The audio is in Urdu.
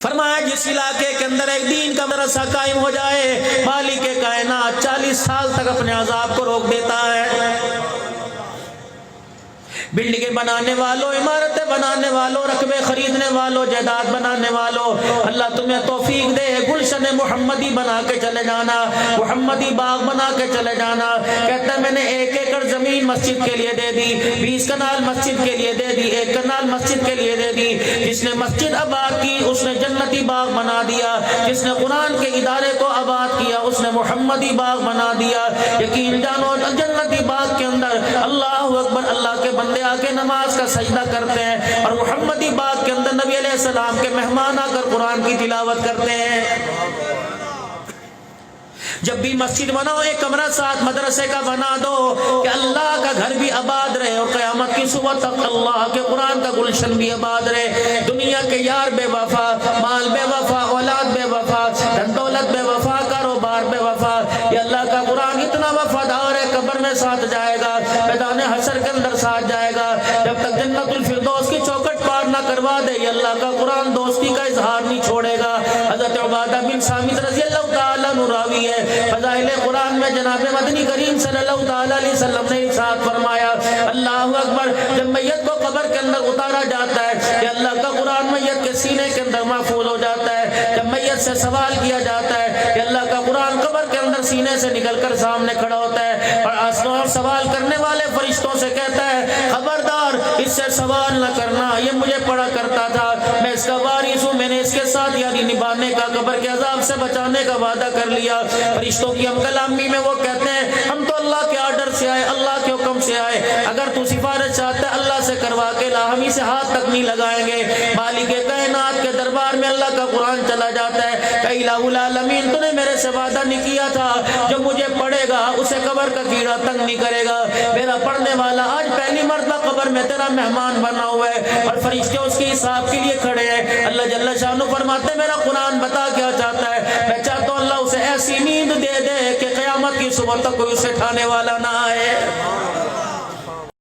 فرمایا جس علاقے کے اندر ایک دین کا مدرسہ قائم ہو جائے، مالک کائنات 40 سال تک اپنے عذاب کو روک دیتا ہے۔ بلڈنگیں بنانے والوں، عمارتیں بنانے والوں، رقبے خریدنے والوں، جائیداد بنانے والوں، اللہ تمہیں توفیق دے، گلشن محمدی بنا کے چلے جانا، محمدی باغ بنا کے چلے جانا۔ کہتا ہے میں نے 1 ایکڑ زمین مسجد کے لیے دے دی، 20 کنال مسجد کے لیے دے دی، 1 کنال مسجد کے لیے دے دی۔ جس نے مسجد آباد کی اس نے جنتی باغ بنا دیا، جس نے قرآن کے ادارے کو آباد کیا اس نے محمدی باغ بنا دیا۔ یقین جانو جنتی باغ کے اندر اللہ اکبر، اللہ کے بندے آ کے نماز کا سجدہ کرتے ہیں، اور محمدی باغ کے اندر نبی علیہ السلام کے مہمان آ کر قرآن کی تلاوت کرتے ہیں۔ جب بھی مسجد بناؤ ایک کمرہ ساتھ مدرسے کا بنا دو کہ اللہ کا گھر بھی آباد رہے اور قیامت کی صبح تک اللہ کے قرآن کا گلشن بھی آباد رہے۔ دنیا کے یار بے وفا، مال بے وفا، اولاد بے وفا، دھن دولت بے وفا، کاروبار بے وفا، یہ اللہ کا قرآن اتنا وفادار ہے، قبر میں ساتھ جائے گا، میدان حشر کے اندر ساتھ جائے گا، جب تک جنت الفردوس کی چوکٹ پار نہ کروا دے یہ اللہ کا قرآن دوستی کا اظہار نہیں چھوڑے گا۔ حضرت عبادہ بن صامت رضی اللہ تعالیٰ عنہ راوی ہے، فضائل قرآن میں جناب مدنی کریم صلی اللہ تعالیٰ علیہ وسلم نے ارشاد فرمایا، اللہ اکبر، جب میت کو قبر کے اندر اتارا جاتا ہے کہ اللہ کا قرآن میت کے سینے کے اندر محفوظ ہو جاتا ہے، جب میت سے سوال کیا جاتا ہے کہ اللہ کا قرآن قبر کے اندر سینے سے نکل کر سامنے کھڑا ہوتا ہے، اور آسمان سوال کرنے والے فرشتوں سے کہتا ہے خبردار اس سے سوال نہ کرنا، یہ مجھے پڑھا کرتا تھا، میں اس کا وارث ہوں، میں نے اس کے ساتھ یعنی نبھانے کا، قبر کے عذاب سے بچانے کا وعدہ کر لیا۔ فرشتوں کی ہم کلامی میں وہ کہتے ہیں ہم تو اللہ کے آرڈر سے آئے، اللہ کے حکم سے آئے، اگر تو سفارش چاہتا ہے اللہ سے کروا کے لا، ہم اسے ہاتھ تک نہیں لگائیں گے۔ مالک کائنات کے دربار میں اللہ کا قرآن چلا جاتا ہے کہ الہ العالمین تو نے میرے سے وعدہ نہیں کیا تھا جو مجھے پڑھے گا اسے قبر کا کیڑا تنگ نہیں کرے گا، میرا پڑھنے والا آج پہلی مرتبہ قبر میں تیرا مہمان بنا ہوا ہے، اور فرشتے اس کے حساب کے لیے کھڑے ہیں۔ اللہ جل شانہ فرماتے ہیں میرا قرآن بتا کیا چاہتا ہے، میں چاہتا ہوں اللہ اسے ایسی نیند دے دے کہ قیامت کی صبح تک کوئی اسے اٹھانے والا نہ آئے۔